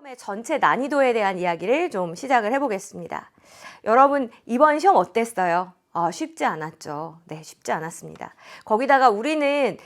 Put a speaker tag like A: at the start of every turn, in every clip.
A: 시험의 전체 난이도에 대한 이야기를 좀 시작을 해보겠습니다. 여러분, 이번 시험 어땠어요? 쉽지 않았죠. 네, 쉽지 않았습니다. 거기다가 우리는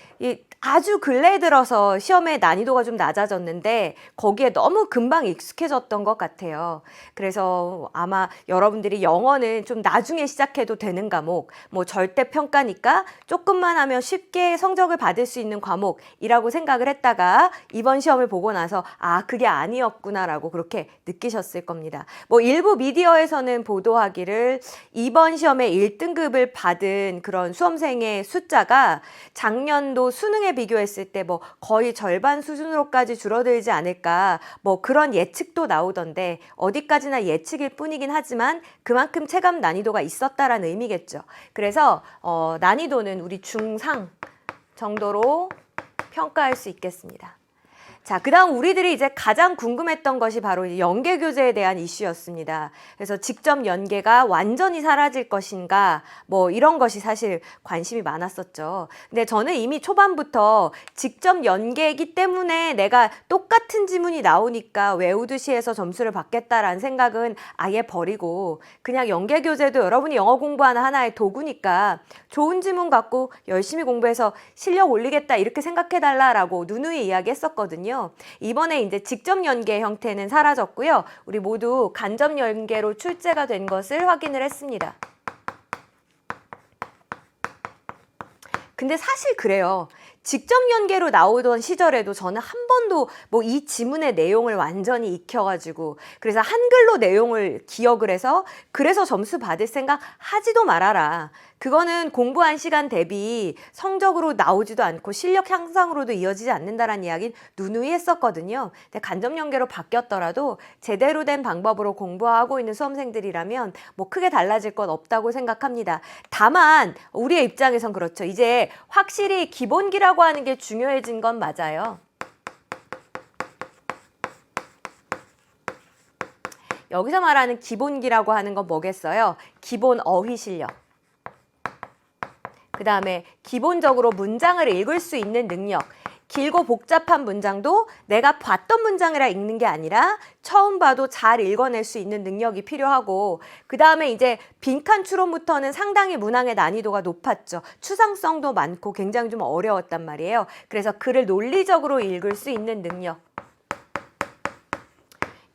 A: 아주 근래에 들어서 시험의 난이도가 좀 낮아졌는데 거기에 너무 금방 익숙해졌던 것 같아요. 그래서 아마 여러분들이 영어는 좀 나중에 시작해도 되는 과목, 뭐 절대평가니까 조금만 하면 쉽게 성적을 받을 수 있는 과목이라고 생각을 했다가 이번 시험을 보고 나서 그게 아니었구나라고 그렇게 느끼셨을 겁니다. 뭐 일부 미디어에서는 보도하기를 이번 시험에 1등급을 받은 그런 수험생의 숫자가 작년도 수능에 비교했을 때 뭐 거의 절반 수준으로까지 줄어들지 않을까 뭐 그런 예측도 나오던데 어디까지나 예측일 뿐이긴 하지만 그만큼 체감 난이도가 있었다라는 의미겠죠. 그래서 난이도는 우리 중상 정도로 평가할 수 있겠습니다. 자, 그 다음 우리들이 이제 가장 궁금했던 것이 바로 이제 연계교재에 대한 이슈였습니다. 그래서 직접 연계가 완전히 사라질 것인가, 뭐 이런 것이 사실 관심이 많았었죠. 근데 저는 이미 초반부터 직접 연계이기 때문에 내가 똑같은 지문이 나오니까 외우듯이 해서 점수를 받겠다라는 생각은 아예 버리고 그냥 연계교재도 여러분이 영어 공부하는 하나의 도구니까 좋은 지문 갖고 열심히 공부해서 실력 올리겠다 이렇게 생각해달라라고 누누이 이야기했었거든요. 이번에 이제 직접 연계 형태는 사라졌고요. 우리 모두 간접 연계로 출제가 된 것을 확인을 했습니다. 근데 사실 그래요. 직접 연계로 나오던 시절에도 저는 한 번도 뭐 이 지문의 내용을 완전히 익혀가지고 그래서 한글로 내용을 기억을 해서 그래서 점수 받을 생각 하지도 말아라. 그거는 공부한 시간 대비 성적으로 나오지도 않고 실력 향상으로도 이어지지 않는다라는 이야기는 누누이 했었거든요. 근데 간접 연계로 바뀌었더라도 제대로 된 방법으로 공부하고 있는 수험생들이라면 뭐 크게 달라질 건 없다고 생각합니다. 다만 우리의 입장에선 그렇죠. 이제 확실히 기본기라고 하는 게 중요해진 건 맞아요. 여기서 말하는 기본기라고 하는 건 뭐겠어요? 기본 어휘 실력. 그 다음에 기본적으로 문장을 읽을 수 있는 능력. 길고 복잡한 문장도 내가 봤던 문장이라 읽는 게 아니라 처음 봐도 잘 읽어낼 수 있는 능력이 필요하고 그 다음에 이제 빈칸 추론부터는 상당히 문항의 난이도가 높았죠. 추상성도 많고 굉장히 좀 어려웠단 말이에요. 그래서 글을 논리적으로 읽을 수 있는 능력.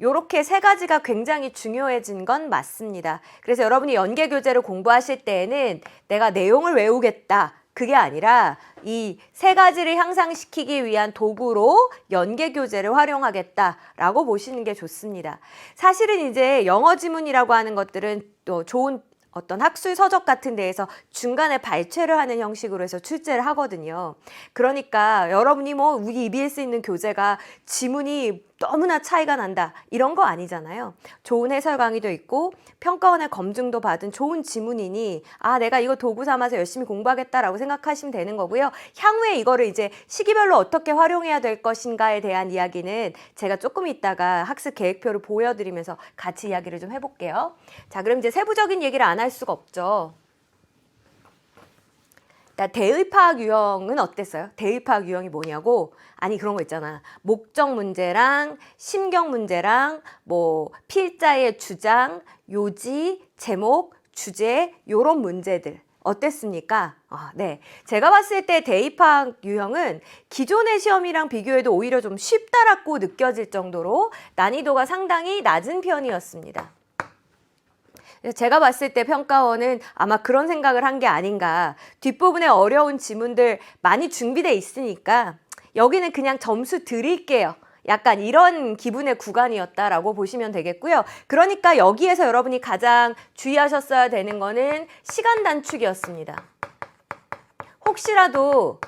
A: 요렇게 세 가지가 굉장히 중요해진 건 맞습니다. 그래서 여러분이 연계교재를 공부하실 때에는 내가 내용을 외우겠다. 그게 아니라 이 세 가지를 향상시키기 위한 도구로 연계교재를 활용하겠다라고 보시는 게 좋습니다. 사실은 이제 영어 지문이라고 하는 것들은 또 좋은 어떤 학술 서적 같은 데에서 중간에 발췌를 하는 형식으로 해서 출제를 하거든요. 그러니까 여러분이 뭐 우리 EBS 있는 교재가 지문이 너무나 차이가 난다 이런 거 아니잖아요. 좋은 해설 강의도 있고 평가원의 검증도 받은 좋은 지문이니 내가 이거 도구 삼아서 열심히 공부하겠다라고 생각하시면 되는 거고요. 향후에 이거를 이제 시기별로 어떻게 활용해야 될 것인가에 대한 이야기는 제가 조금 있다가 학습 계획표를 보여드리면서 같이 이야기를 좀 해볼게요. 자, 그럼 이제 세부적인 얘기를 안 할 수가 없죠. 대의파악 유형은 어땠어요? 대의파악 유형이 뭐냐고? 아니 그런 거 있잖아. 목적 문제랑 심경 문제랑 뭐 필자의 주장, 요지, 제목, 주제 요런 문제들 어땠습니까? 네. 제가 봤을 때 대입학 유형은 기존의 시험이랑 비교해도 오히려 좀 쉽다라고 느껴질 정도로 난이도가 상당히 낮은 편이었습니다. 제가 봤을 때 평가원은 아마 그런 생각을 한 게 아닌가. 뒷부분에 어려운 지문들 많이 준비돼 있으니까 여기는 그냥 점수 드릴게요. 약간 이런 기분의 구간이었다라고 보시면 되겠고요. 그러니까 여기에서 여러분이 가장 주의하셨어야 되는 거는 시간 단축이었습니다. 혹시라도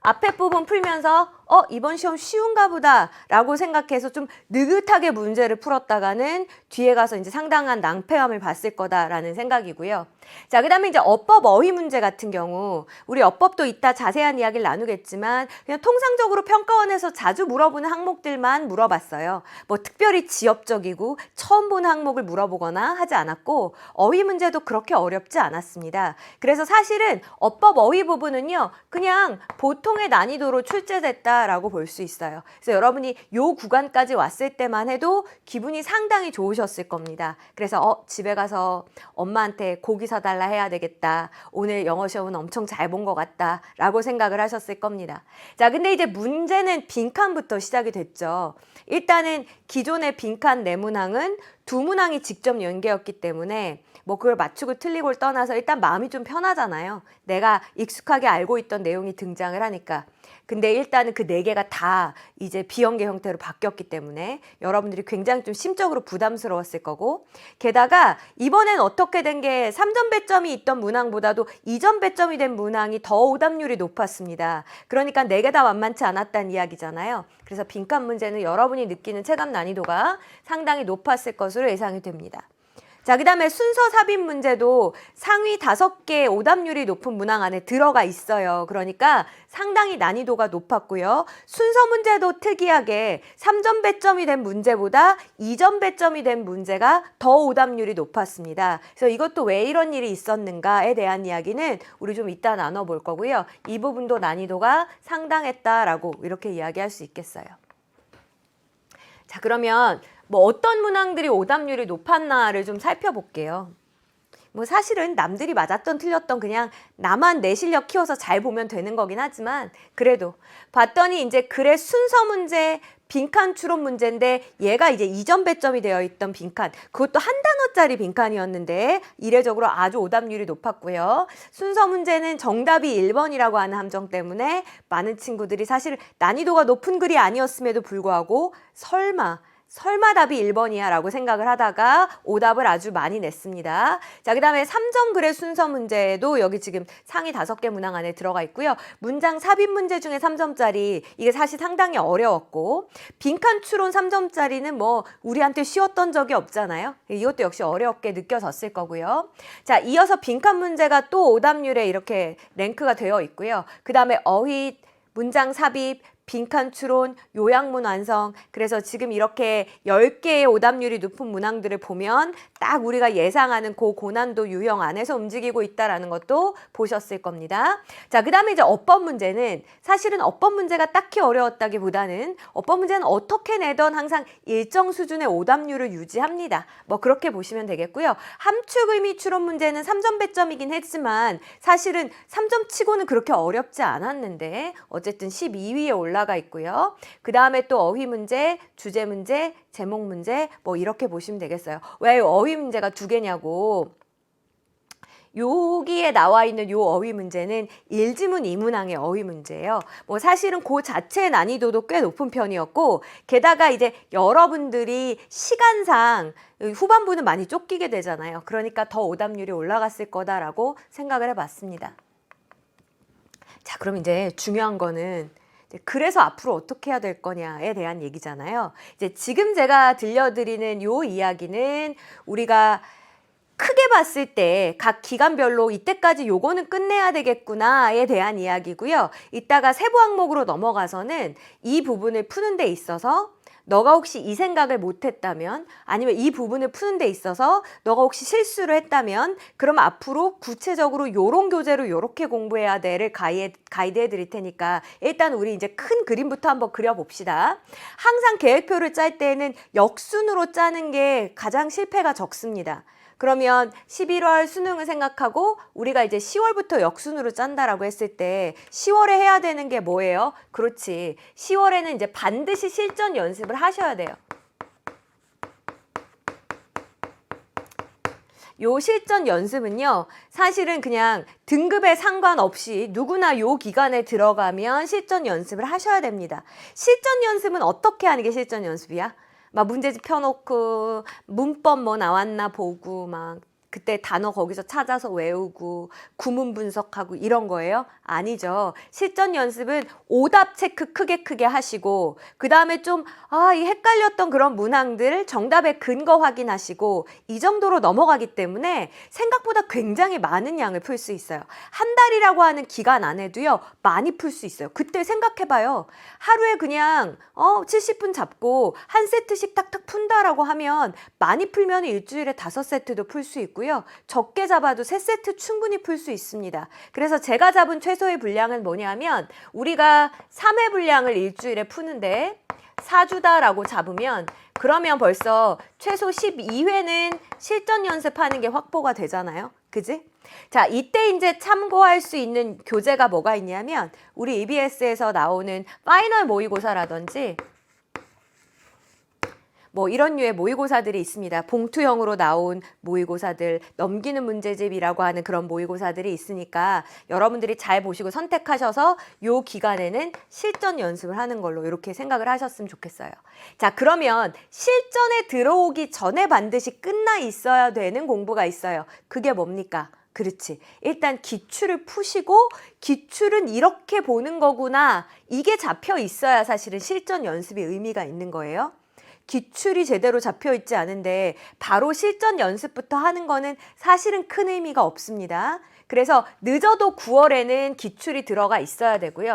A: 앞에 부분 풀면서 이번 시험 쉬운가 보다 라고 생각해서 좀 느긋하게 문제를 풀었다가는 뒤에 가서 이제 상당한 낭패함을 봤을 거다라는 생각이고요. 자, 그 다음에 이제 어법 어휘 문제 같은 경우 우리 어법도 이따 자세한 이야기를 나누겠지만 그냥 통상적으로 평가원에서 자주 물어보는 항목들만 물어봤어요. 뭐 특별히 지엽적이고 처음 보는 항목을 물어보거나 하지 않았고 어휘 문제도 그렇게 어렵지 않았습니다. 그래서 사실은 어법 어휘 부분은요 그냥 보통의 난이도로 출제됐다 했다라고 볼 수 있어요. 그래서 여러분이 요 구간까지 왔을 때만 해도 기분이 상당히 좋으셨을 겁니다. 그래서 집에 가서 엄마한테 고기 사달라 해야 되겠다. 오늘 영어 시험은 엄청 잘 본 것 같다. 라고 생각을 하셨을 겁니다. 자, 근데 이제 문제는 빈칸부터 시작이 됐죠. 일단은 기존의 빈칸 네 문항은 두 문항이 직접 연계였기 때문에 뭐 그걸 맞추고 틀리고를 떠나서 일단 마음이 좀 편하잖아요. 내가 익숙하게 알고 있던 내용이 등장을 하니까. 근데 일단은 그 네 개가 다 이제 비연계 형태로 바뀌었기 때문에 여러분들이 굉장히 좀 심적으로 부담스러웠을 거고, 게다가 이번엔 어떻게 된 게 3점 배점이 있던 문항보다도 2점 배점이 된 문항이 더 오답률이 높았습니다. 그러니까 네 개 다 만만치 않았다는 이야기잖아요. 그래서 빈칸 문제는 여러분이 느끼는 체감 난이도가 상당히 높았을 것으로 예상이 됩니다. 자, 그 다음에 순서 삽입 문제도 상위 5개 오답률이 높은 문항 안에 들어가 있어요. 그러니까 상당히 난이도가 높았고요. 순서 문제도 특이하게 3점 배점이 된 문제보다 2점 배점이 된 문제가 더 오답률이 높았습니다. 그래서 이것도 왜 이런 일이 있었는가에 대한 이야기는 우리 좀 이따 나눠볼 거고요. 이 부분도 난이도가 상당했다라고 이렇게 이야기할 수 있겠어요. 자, 그러면 뭐 어떤 문항들이 오답률이 높았나를 좀 살펴볼게요. 뭐 사실은 남들이 맞았던 틀렸던 그냥 나만 내 실력 키워서 잘 보면 되는 거긴 하지만 그래도 봤더니 이제 글의 순서 문제, 빈칸 추론 문제인데 얘가 이제 2점 배점이 되어 있던 빈칸, 그것도 한 단어짜리 빈칸이었는데 이례적으로 아주 오답률이 높았고요. 순서 문제는 정답이 1번이라고 하는 함정 때문에 많은 친구들이 사실 난이도가 높은 글이 아니었음에도 불구하고 설마 답이 1번이야 라고 생각을 하다가 오답을 아주 많이 냈습니다. 자, 그 다음에 3점 글의 순서 문제도 여기 지금 상위 5개 문항 안에 들어가 있고요. 문장 삽입 문제 중에 3점짜리 이게 사실 상당히 어려웠고, 빈칸 추론 3점짜리는 뭐 우리한테 쉬웠던 적이 없잖아요. 이것도 역시 어렵게 느껴졌을 거고요. 자, 이어서 빈칸 문제가 또 오답률에 이렇게 랭크가 되어 있고요. 그 다음에 어휘, 문장 삽입, 빈칸 추론, 요약문 완성. 그래서 지금 이렇게 10개의 오답률이 높은 문항들을 보면 딱 우리가 예상하는 그 고난도 유형 안에서 움직이고 있다는 것도 보셨을 겁니다. 자, 그 다음에 이제 어법 문제는 사실은 어법 문제가 딱히 어려웠다기보다는 어법 문제는 어떻게 내던 항상 일정 수준의 오답률을 유지합니다. 뭐 그렇게 보시면 되겠고요. 함축 의미 추론 문제는 3점 배점이긴 했지만 사실은 3점 치고는 그렇게 어렵지 않았는데 어쨌든 12위에 올라가 있고요. 그 다음에 또 어휘 문제, 주제 문제, 제목 문제 뭐 이렇게 보시면 되겠어요. 왜 어휘 문제가 2개냐고. 여기에 나와 있는 요 어휘 문제는 1지문 2문항의 어휘 문제예요. 뭐 사실은 그 자체의 난이도도 꽤 높은 편이었고, 게다가 이제 여러분들이 시간상 후반부는 많이 쫓기게 되잖아요. 그러니까 더 오답률이 올라갔을 거다라고 생각을 해봤습니다. 자, 그럼 이제 중요한 거는 그래서 앞으로 어떻게 해야 될 거냐에 대한 얘기잖아요. 이제 지금 제가 들려드리는 요 이야기는 우리가 크게 봤을 때 각 기간별로 이때까지 요거는 끝내야 되겠구나에 대한 이야기고요. 이따가 세부 항목으로 넘어가서는 이 부분을 푸는 데 있어서 너가 혹시 이 생각을 못했다면, 아니면 이 부분을 푸는 데 있어서 너가 혹시 실수를 했다면, 그럼 앞으로 구체적으로 요런 교재로 요렇게 공부해야 돼를 가이드해 드릴 테니까 일단 우리 이제 큰 그림부터 한번 그려봅시다. 항상 계획표를 짤 때는 역순으로 짜는 게 가장 실패가 적습니다. 그러면 11월 수능을 생각하고 우리가 이제 10월부터 역순으로 짠다라고 했을 때 10월에 해야 되는 게 뭐예요? 그렇지. 10월에는 이제 반드시 실전 연습을 하셔야 돼요. 요 실전 연습은요, 사실은 그냥 등급에 상관없이 누구나 요 기간에 들어가면 실전 연습을 하셔야 됩니다. 실전 연습은 어떻게 하는 게 실전 연습이야? 막 문제집 펴놓고 문법 뭐 나왔나 보고 막 그때 단어 거기서 찾아서 외우고 구문 분석하고 이런 거예요? 아니죠. 실전 연습은 오답 체크 크게 하시고, 그 다음에 좀 이 헷갈렸던 그런 문항들 정답의 근거 확인하시고, 이 정도로 넘어가기 때문에 생각보다 굉장히 많은 양을 풀 수 있어요. 한 달이라고 하는 기간 안에도요 많이 풀 수 있어요. 그때 생각해봐요. 하루에 그냥 70분 잡고 한 세트씩 탁탁 푼다라고 하면 많이 풀면 일주일에 5세트도 풀 수 있고 있고요. 적게 잡아도 3세트 충분히 풀 수 있습니다. 그래서 제가 잡은 최소의 분량은 뭐냐면 우리가 3회 분량을 일주일에 푸는데 4주다라고 잡으면 그러면 벌써 최소 12회는 실전 연습하는 게 확보가 되잖아요. 그지? 자, 이때 이제 참고할 수 있는 교재가 뭐가 있냐면 우리 EBS에서 나오는 파이널 모의고사라든지 뭐 이런 류의 모의고사들이 있습니다. 봉투형으로 나온 모의고사들, 넘기는 문제집이라고 하는 그런 모의고사들이 있으니까 여러분들이 잘 보시고 선택하셔서 요 기간에는 실전 연습을 하는 걸로 이렇게 생각을 하셨으면 좋겠어요. 자, 그러면 실전에 들어오기 전에 반드시 끝나 있어야 되는 공부가 있어요. 그게 뭡니까? 그렇지. 일단 기출을 푸시고 기출은 이렇게 보는 거구나. 이게 잡혀 있어야 사실은 실전 연습이 의미가 있는 거예요. 기출이 제대로 잡혀 있지 않은데 바로 실전 연습부터 하는 거는 사실은 큰 의미가 없습니다. 그래서 늦어도 9월에는 기출이 들어가 있어야 되고요.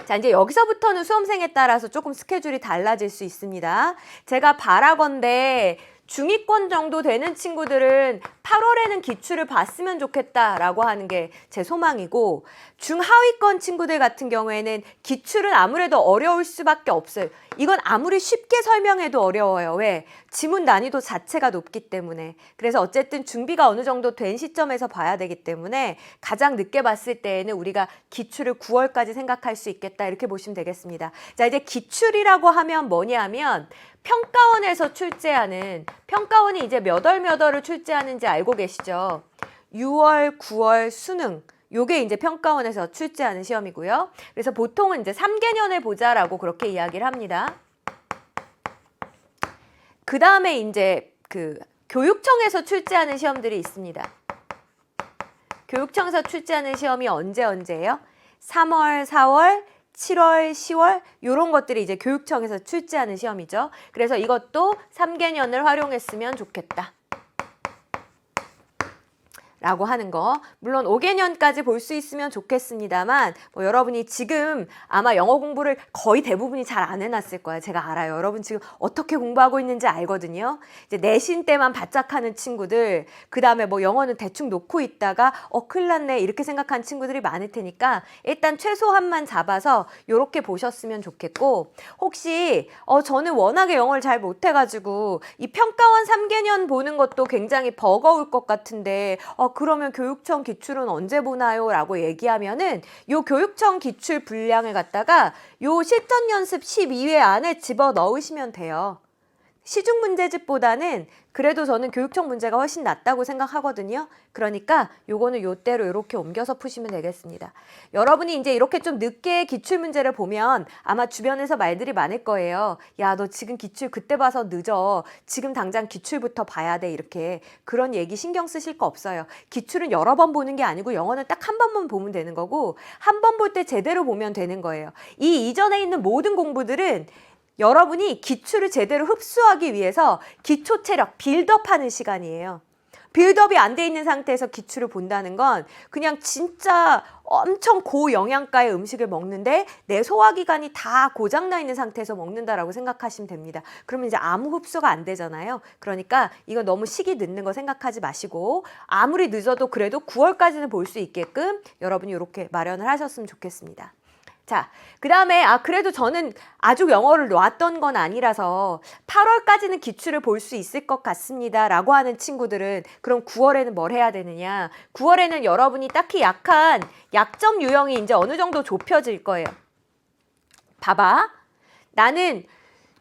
A: 자, 이제 여기서부터는 수험생에 따라서 조금 스케줄이 달라질 수 있습니다. 제가 바라건대 중위권 정도 되는 친구들은 8월에는 기출을 봤으면 좋겠다라고 하는 게 제 소망이고, 중하위권 친구들 같은 경우에는 기출은 아무래도 어려울 수밖에 없어요. 이건 아무리 쉽게 설명해도 어려워요. 왜? 지문 난이도 자체가 높기 때문에. 그래서 어쨌든 준비가 어느 정도 된 시점에서 봐야 되기 때문에 가장 늦게 봤을 때에는 우리가 기출을 9월까지 생각할 수 있겠다, 이렇게 보시면 되겠습니다. 자, 이제 기출이라고 하면 뭐냐면 평가원에서 출제하는, 평가원이 이제 몇 월을 출제하는지 알고 계시죠? 6월, 9월 수능, 요게 이제 평가원에서 출제하는 시험이고요. 그래서 보통은 이제 3개년을 보자라고 그렇게 이야기를 합니다. 그 다음에 이제 그 교육청에서 출제하는 시험들이 있습니다. 교육청에서 출제하는 시험이 언제예요? 3월, 4월, 7월, 10월 이런 것들이 이제 교육청에서 출제하는 시험이죠. 그래서 이것도 3개년을 활용했으면 좋겠다 라고 하는 거. 물론 5개년까지 볼 수 있으면 좋겠습니다만 뭐 여러분이 지금 아마 영어 공부를 거의 대부분이 잘 안 해놨을 거예요. 제가 알아요. 여러분 지금 어떻게 공부하고 있는지 알거든요. 이제 내신 때만 바짝 하는 친구들, 그 다음에 뭐 영어는 대충 놓고 있다가 큰일 났네 이렇게 생각하는 친구들이 많을 테니까 일단 최소한만 잡아서 이렇게 보셨으면 좋겠고, 혹시 저는 워낙에 영어를 잘 못해가지고 이 평가원 3개년 보는 것도 굉장히 버거울 것 같은데 그러면 교육청 기출은 언제 보나요? 라고 얘기하면은 요 교육청 기출 분량을 갖다가 요 실전 연습 12회 안에 집어 넣으시면 돼요. 시중 문제집보다는 그래도 저는 교육청 문제가 훨씬 낫다고 생각하거든요. 그러니까 요거는 요대로 이렇게 옮겨서 푸시면 되겠습니다. 여러분이 이제 이렇게 좀 늦게 기출 문제를 보면 아마 주변에서 말들이 많을 거예요. 야, 너 지금 기출 그때 봐서 늦어. 지금 당장 기출부터 봐야 돼. 이렇게. 그런 얘기 신경 쓰실 거 없어요. 기출은 여러 번 보는 게 아니고 영어는 딱 한 번만 보면 되는 거고, 한 번 볼 때 제대로 보면 되는 거예요. 이 이전에 있는 모든 공부들은 여러분이 기출을 제대로 흡수하기 위해서 기초 체력, 빌드업하는 시간이에요. 빌드업이 안 돼 있는 상태에서 기출을 본다는 건 그냥 진짜 엄청 고영양가의 음식을 먹는데 내 소화기관이 다 고장나 있는 상태에서 먹는다라고 생각하시면 됩니다. 그러면 이제 아무 흡수가 안 되잖아요. 그러니까 이거 너무 시기 늦는 거 생각하지 마시고 아무리 늦어도 그래도 9월까지는 볼 수 있게끔 여러분이 이렇게 마련을 하셨으면 좋겠습니다. 자, 그 다음에 그래도 저는 아주 영어를 놨던 건 아니라서 8월까지는 기출을 볼 수 있을 것 같습니다 라고 하는 친구들은 그럼 9월에는 뭘 해야 되느냐? 9월에는 여러분이 딱히 약한 약점 유형이 이제 어느 정도 좁혀질 거예요. 봐봐. 나는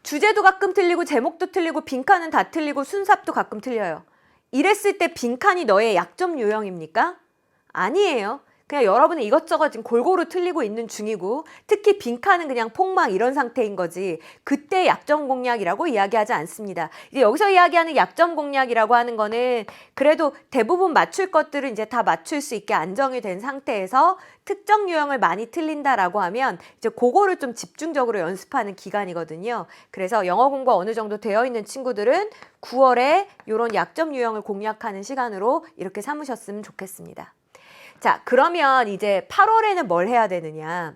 A: 주제도 가끔 틀리고 제목도 틀리고 빈칸은 다 틀리고 순삽도 가끔 틀려요. 이랬을 때 빈칸이 너의 약점 유형입니까? 아니에요. 그냥 여러분은 이것저것 지금 골고루 틀리고 있는 중이고, 특히 빈칸은 그냥 폭망 이런 상태인 거지 그때 약점 공략이라고 이야기하지 않습니다. 이제 여기서 이야기하는 약점 공략이라고 하는 거는 그래도 대부분 맞출 것들은 이제 다 맞출 수 있게 안정이 된 상태에서 특정 유형을 많이 틀린다라고 하면 이제 그거를 좀 집중적으로 연습하는 기간이거든요. 그래서 영어 공부가 어느 정도 되어 있는 친구들은 9월에 이런 약점 유형을 공략하는 시간으로 이렇게 삼으셨으면 좋겠습니다. 자, 그러면 이제 8월에는 뭘 해야 되느냐?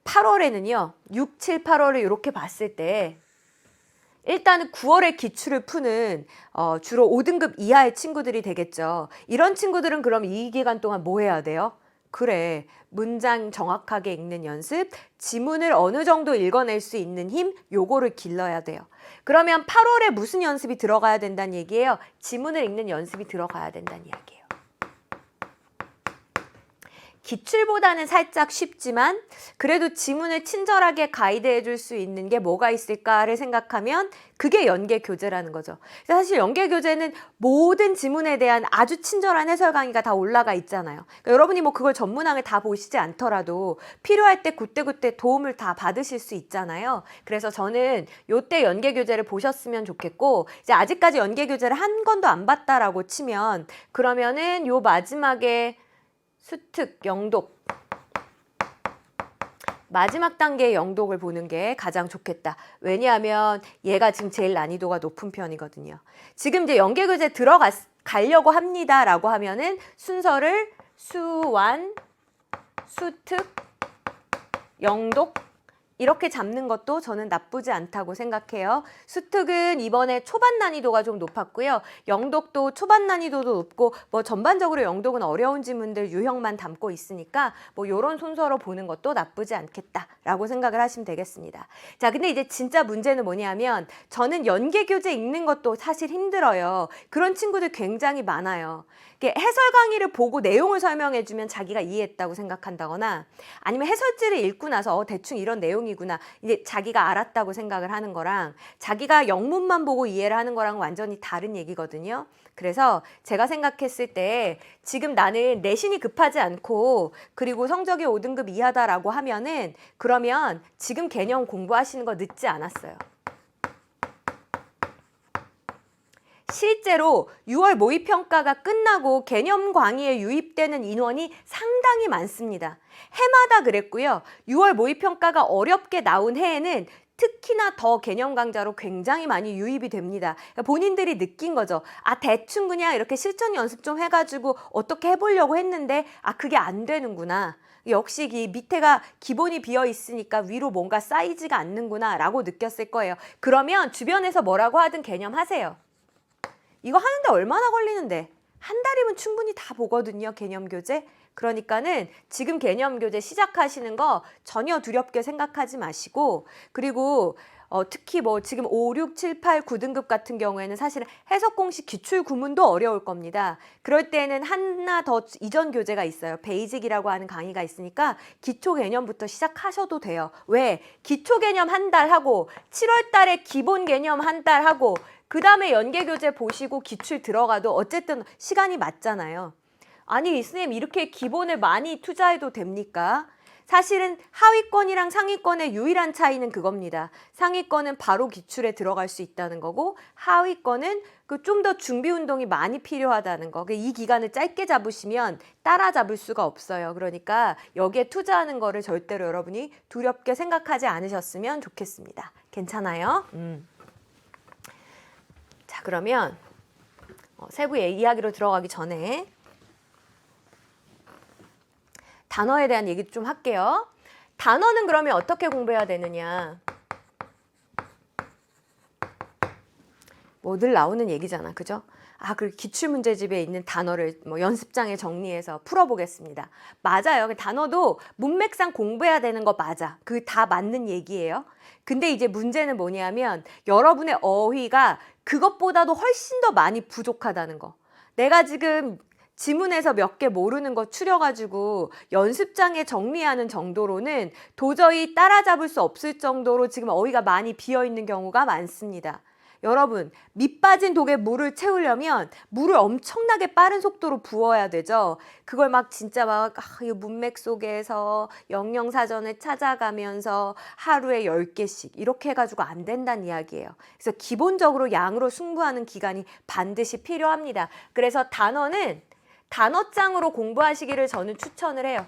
A: 8월에는요, 6, 7, 8월을 이렇게 봤을 때 일단은 9월에 기출을 푸는 주로 5등급 이하의 친구들이 되겠죠. 이런 친구들은 그럼 이 기간 동안 뭐 해야 돼요? 그래, 문장 정확하게 읽는 연습, 지문을 어느 정도 읽어낼 수 있는 힘, 요거를 길러야 돼요. 그러면 8월에 무슨 연습이 들어가야 된다는 얘기예요? 지문을 읽는 연습이 들어가야 된다는 이야기예요. 기출보다는 살짝 쉽지만 그래도 지문을 친절하게 가이드해 줄 수 있는 게 뭐가 있을까를 생각하면 그게 연계교재라는 거죠. 사실 연계교재는 모든 지문에 대한 아주 친절한 해설 강의가 다 올라가 있잖아요. 그러니까 여러분이 뭐 그걸 전문항을 다 보시지 않더라도 필요할 때 그때그때 도움을 다 받으실 수 있잖아요. 그래서 저는 요때 연계교재를 보셨으면 좋겠고, 이제 아직까지 연계교재를 한 권도 안 봤다라고 치면 그러면은 요 마지막에 수특, 영독, 마지막 단계의 영독을 보는 게 가장 좋겠다. 왜냐하면 얘가 지금 제일 난이도가 높은 편이거든요. 지금 이제 연계교재 들어가려고 합니다라고 하면은 순서를 수완, 수특, 영독 이렇게 잡는 것도 저는 나쁘지 않다고 생각해요. 수특은 이번에 초반 난이도가 좀 높았고요. 영독도 초반 난이도도 높고 뭐 전반적으로 영독은 어려운 지문들 유형만 담고 있으니까 뭐 요런 순서로 보는 것도 나쁘지 않겠다라고 생각을 하시면 되겠습니다. 자, 근데 이제 진짜 문제는 뭐냐면 저는 연계교재 읽는 것도 사실 힘들어요. 그런 친구들 굉장히 많아요. 해설 강의를 보고 내용을 설명해주면 자기가 이해했다고 생각한다거나 아니면 해설지를 읽고 나서 대충 이런 내용이구나 이제 자기가 알았다고 생각을 하는 거랑 자기가 영문만 보고 이해를 하는 거랑 완전히 다른 얘기거든요. 그래서 제가 생각했을 때 지금 나는 내신이 급하지 않고 그리고 성적이 5등급 이하다라고 하면은 그러면 지금 개념 공부하시는 거 늦지 않았어요. 실제로 6월 모의평가가 끝나고 개념 강의에 유입되는 인원이 상당히 많습니다. 해마다 그랬고요. 6월 모의평가가 어렵게 나온 해에는 특히나 더 개념 강좌로 굉장히 많이 유입이 됩니다. 그러니까 본인들이 느낀 거죠. 아, 대충 그냥 이렇게 실전 연습 좀 해가지고 어떻게 해보려고 했는데 아, 그게 안 되는구나. 역시 이 밑에가 기본이 비어 있으니까 위로 뭔가 쌓이지가 않는구나 라고 느꼈을 거예요. 그러면 주변에서 뭐라고 하든 개념하세요. 이거 하는데 얼마나 걸리는데? 한 달이면 충분히 다 보거든요, 개념교재. 그러니까는 지금 개념교재 시작하시는 거 전혀 두렵게 생각하지 마시고, 그리고 특히 뭐 지금 5, 6, 7, 8, 9등급 같은 경우에는 사실은 해석 공식 기출 구문도 어려울 겁니다. 그럴 때는 하나 더 이전 교재가 있어요. 베이직이라고 하는 강의가 있으니까 기초 개념부터 시작하셔도 돼요. 왜? 기초 개념 한 달 하고 7월 달에 기본 개념 한 달 하고 그 다음에 연계교재 보시고 기출 들어가도 어쨌든 시간이 맞잖아요. 아니, 선생님 이렇게 기본을 많이 투자해도 됩니까? 사실은 하위권이랑 상위권의 유일한 차이는 그겁니다. 상위권은 바로 기출에 들어갈 수 있다는 거고 하위권은 좀 더 준비 운동이 많이 필요하다는 거. 이 기간을 짧게 잡으시면 따라잡을 수가 없어요. 그러니까 여기에 투자하는 거를 절대로 여러분이 두렵게 생각하지 않으셨으면 좋겠습니다. 괜찮아요? 자, 그러면 세부 이야기로 들어가기 전에 단어에 대한 얘기 좀 할게요. 단어는 그러면 어떻게 공부해야 되느냐? 뭐 늘 나오는 얘기잖아, 그죠? 아, 그 기출문제집에 있는 단어를 뭐 연습장에 정리해서 풀어보겠습니다. 맞아요. 그 단어도 문맥상 공부해야 되는 거 맞아. 그 다 맞는 얘기예요. 근데 이제 문제는 뭐냐면 여러분의 어휘가 그것보다도 훨씬 더 많이 부족하다는 거. 내가 지금 지문에서 몇 개 모르는 거 추려가지고 연습장에 정리하는 정도로는 도저히 따라잡을 수 없을 정도로 지금 어휘가 많이 비어있는 경우가 많습니다. 여러분, 밑 빠진 독에 물을 채우려면 물을 엄청나게 빠른 속도로 부어야 되죠. 그걸 막 진짜 이 문맥 속에서 영영사전을 찾아가면서 하루에 10개씩 이렇게 해가지고 안 된다는 이야기예요. 그래서 기본적으로 양으로 승부하는 기간이 반드시 필요합니다. 그래서 단어는 단어장으로 공부하시기를 저는 추천을 해요.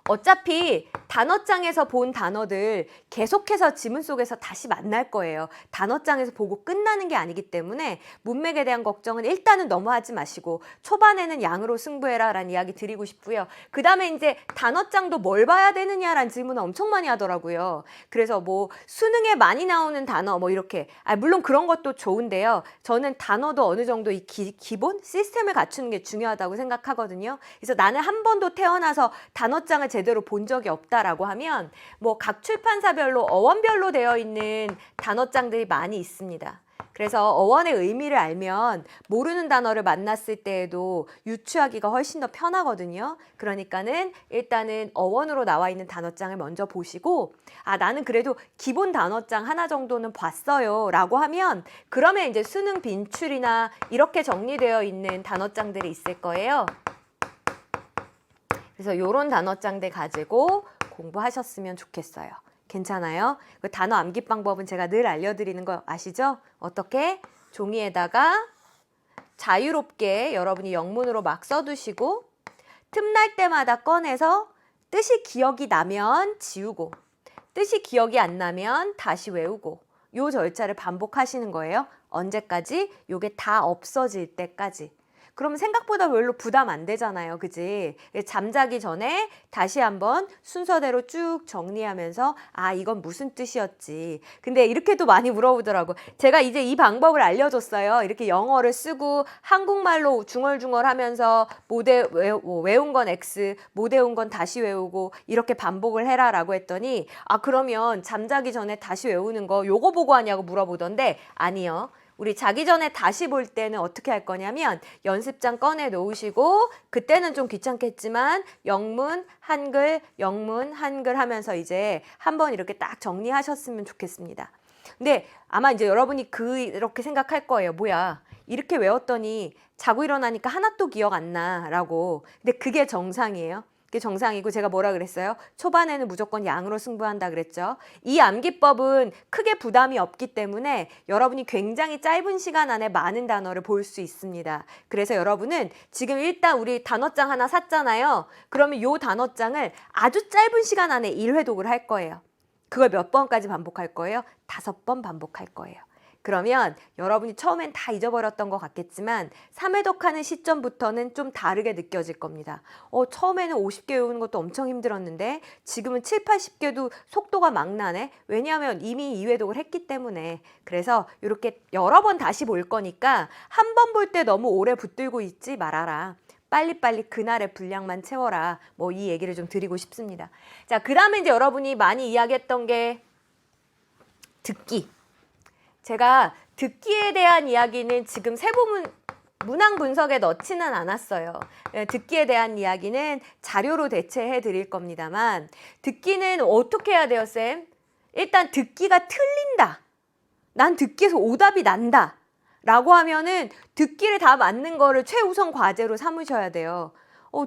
A: 어차피 단어장에서 본 단어들 계속해서 지문 속에서 다시 만날 거예요. 단어장에서 보고 끝나는 게 아니기 때문에 문맥에 대한 걱정은 일단은 너무 하지 마시고 초반에는 양으로 승부해라 라는 이야기 드리고 싶고요. 그 다음에 이제 단어장도 뭘 봐야 되느냐라는 질문을 엄청 많이 하더라고요. 그래서 뭐 수능에 많이 나오는 단어 뭐 이렇게 물론 그런 것도 좋은데요. 저는 단어도 어느 정도 이 기본 시스템을 갖추는 게 중요하다고 생각하거든요. 그래서 나는 한 번도 태어나서 단어장을 제대로 본 적이 없다라고 하면 뭐 각 출판사별로 어원별로 되어 있는 단어장들이 많이 있습니다. 그래서 어원의 의미를 알면 모르는 단어를 만났을 때에도 유추하기가 훨씬 더 편하거든요. 그러니까는 일단은 어원으로 나와 있는 단어장을 먼저 보시고 나는 그래도 기본 단어장 하나 정도는 봤어요 라고 하면 그러면 이제 수능 빈출이나 이렇게 정리되어 있는 단어장들이 있을 거예요. 그래서 이런 단어장들 가지고 공부하셨으면 좋겠어요. 괜찮아요? 그 단어 암기 방법은 제가 늘 알려드리는 거 아시죠? 어떻게? 종이에다가 자유롭게 여러분이 영문으로 막 써두시고 틈날 때마다 꺼내서 뜻이 기억이 나면 지우고 뜻이 기억이 안 나면 다시 외우고 요 절차를 반복하시는 거예요. 언제까지? 요게 다 없어질 때까지. 그러면 생각보다 별로 부담 안 되잖아요. 그지? 잠자기 전에 다시 한번 순서대로 쭉 정리하면서 이건 무슨 뜻이었지. 근데 이렇게도 많이 물어보더라고. 제가 이제 이 방법을 알려줬어요. 이렇게 영어를 쓰고 한국말로 중얼중얼 하면서 외운 건 X, 못 외운 건 다시 외우고 이렇게 반복을 해라라고 했더니 그러면 잠자기 전에 다시 외우는 거 요거 보고 하냐고 물어보던데 아니요. 우리 자기 전에 다시 볼 때는 어떻게 할 거냐면 연습장 꺼내 놓으시고 그때는 좀 귀찮겠지만 영문, 한글 하면서 이제 한번 이렇게 딱 정리하셨으면 좋겠습니다. 근데 아마 이제 여러분이 이렇게 생각할 거예요. 뭐야, 이렇게 외웠더니 자고 일어나니까 하나도 기억 안 나라고. 근데 그게 정상이에요. 그게 정상이고 제가 뭐라 그랬어요? 초반에는 무조건 양으로 승부한다 그랬죠. 이 암기법은 크게 부담이 없기 때문에 여러분이 굉장히 짧은 시간 안에 많은 단어를 볼 수 있습니다. 그래서 여러분은 지금 일단 우리 단어장 하나 샀잖아요. 그러면 이 단어장을 아주 짧은 시간 안에 1회독을 할 거예요. 그걸 몇 번까지 반복할 거예요? 5번 반복할 거예요. 그러면 여러분이 처음엔 다 잊어버렸던 것 같겠지만 3회독하는 시점부터는 좀 다르게 느껴질 겁니다. 처음에는 50개 외우는 것도 엄청 힘들었는데 지금은 7, 80개도 속도가 막 나네. 왜냐하면 이미 2회독을 했기 때문에. 그래서 이렇게 여러 번 다시 볼 거니까 한 번 볼 때 너무 오래 붙들고 있지 말아라. 빨리빨리 그날의 분량만 채워라. 뭐 이 얘기를 좀 드리고 싶습니다. 자, 그 다음에 이제 여러분이 많이 이야기했던 게 듣기. 제가 듣기에 대한 이야기는 지금 세부 문항 분석에 넣지는 않았어요. 듣기에 대한 이야기는 자료로 대체해 드릴 겁니다만 듣기는 어떻게 해야 돼요, 쌤? 일단 듣기가 틀린다. 난 듣기에서 오답이 난다. 라고 하면은 듣기를 다 맞는 거를 최우선 과제로 삼으셔야 돼요.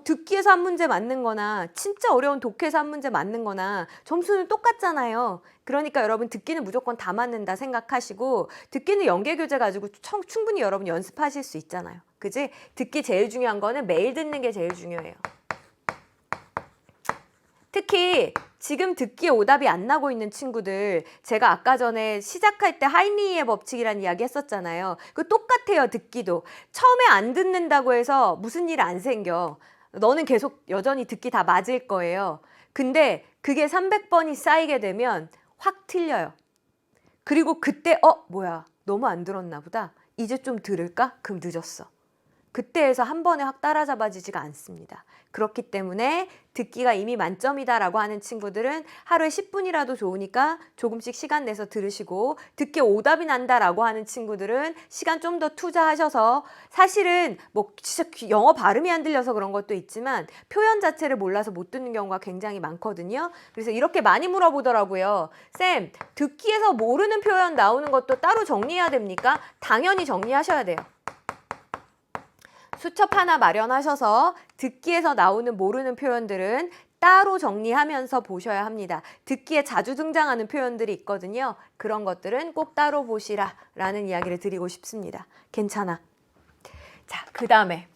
A: 듣기에서 한 문제 맞는 거나 진짜 어려운 독해에서 한 문제 맞는 거나 점수는 똑같잖아요. 그러니까 여러분 듣기는 무조건 다 맞는다 생각하시고 듣기는 연계교재 가지고 충분히 여러분 연습하실 수 있잖아요. 그지? 듣기 제일 중요한 거는 매일 듣는 게 제일 중요해요. 특히 지금 듣기에 오답이 안 나고 있는 친구들, 제가 아까 전에 시작할 때 하이니의 법칙이라는 이야기 했었잖아요. 그 똑같아요. 듣기도. 처음에 안 듣는다고 해서 무슨 일 안 생겨. 너는 계속 여전히 듣기 다 맞을 거예요. 근데 그게 300번이 쌓이게 되면 확 틀려요. 그리고 그때 뭐야, 너무 안 들었나 보다. 이제 좀 들을까? 그럼 늦었어. 그때에서 한 번에 확 따라잡아지지가 않습니다. 그렇기 때문에 듣기가 이미 만점이다라고 하는 친구들은 하루에 10분이라도 좋으니까 조금씩 시간 내서 들으시고, 듣기에 오답이 난다라고 하는 친구들은 시간 좀 더 투자하셔서, 사실은 뭐 진짜 영어 발음이 안 들려서 그런 것도 있지만 표현 자체를 몰라서 못 듣는 경우가 굉장히 많거든요. 그래서 이렇게 많이 물어보더라고요. 쌤, 듣기에서 모르는 표현 나오는 것도 따로 정리해야 됩니까? 당연히 정리하셔야 돼요. 수첩 하나 마련하셔서 듣기에서 나오는 모르는 표현들은 따로 정리하면서 보셔야 합니다. 듣기에 자주 등장하는 표현들이 있거든요. 그런 것들은 꼭 따로 보시라 라는 이야기를 드리고 싶습니다. 괜찮아. 자, 그 다음에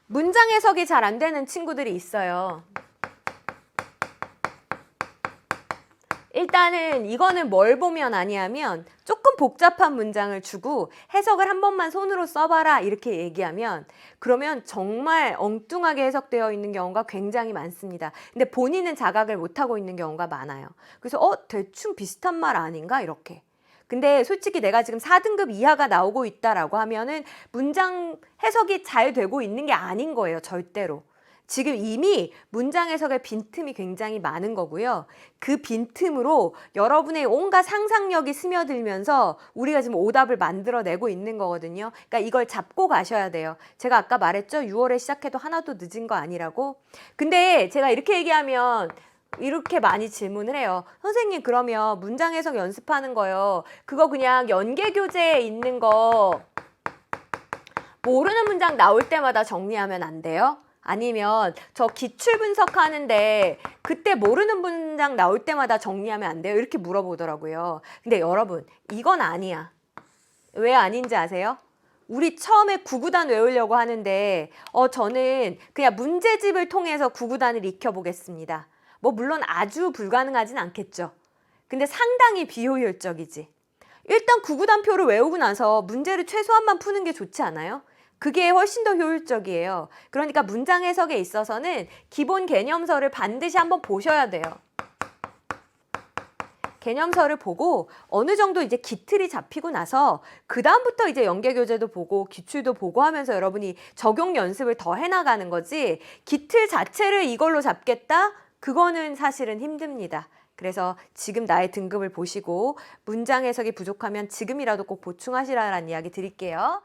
A: 문장 해석이 잘 안 되는 친구들이 있어요. 일단은 이거는 뭘 보면 아니하면 조금 복잡한 문장을 주고 해석을 한 번만 손으로 써봐라 이렇게 얘기하면 그러면 정말 엉뚱하게 해석되어 있는 경우가 굉장히 많습니다. 근데 본인은 자각을 못하고 있는 경우가 많아요. 그래서 대충 비슷한 말 아닌가 이렇게. 근데 솔직히 내가 지금 4등급 이하가 나오고 있다라고 하면은 문장 해석이 잘 되고 있는 게 아닌 거예요. 절대로. 지금 이미 문장 해석에 빈틈이 굉장히 많은 거고요. 그 빈틈으로 여러분의 온갖 상상력이 스며들면서 우리가 지금 오답을 만들어내고 있는 거거든요. 그러니까 이걸 잡고 가셔야 돼요. 제가 아까 말했죠. 6월에 시작해도 하나도 늦은 거 아니라고. 근데 제가 이렇게 얘기하면 이렇게 많이 질문을 해요. 선생님 그러면 문장 해석 연습하는 거요. 그거 그냥 연계교재에 있는 거 모르는 문장 나올 때마다 정리하면 안 돼요? 아니면 저 기출 분석하는데 그때 모르는 문장 나올 때마다 정리하면 안 돼요? 이렇게 물어보더라고요. 근데 여러분 이건 아니야. 왜 아닌지 아세요? 우리 처음에 구구단 외우려고 하는데 저는 그냥 문제집을 통해서 구구단을 익혀보겠습니다. 뭐 물론 아주 불가능하진 않겠죠. 근데 상당히 비효율적이지. 일단 구구단표를 외우고 나서 문제를 최소한만 푸는 게 좋지 않아요? 그게 훨씬 더 효율적이에요. 그러니까 문장 해석에 있어서는 기본 개념서를 반드시 한번 보셔야 돼요. 개념서를 보고 어느 정도 이제 기틀이 잡히고 나서 그 다음부터 이제 연계교재도 보고 기출도 보고 하면서 여러분이 적용 연습을 더 해나가는 거지 기틀 자체를 이걸로 잡겠다? 그거는 사실은 힘듭니다. 그래서 지금 나의 등급을 보시고 문장 해석이 부족하면 지금이라도 꼭 보충하시라는 이야기 드릴게요.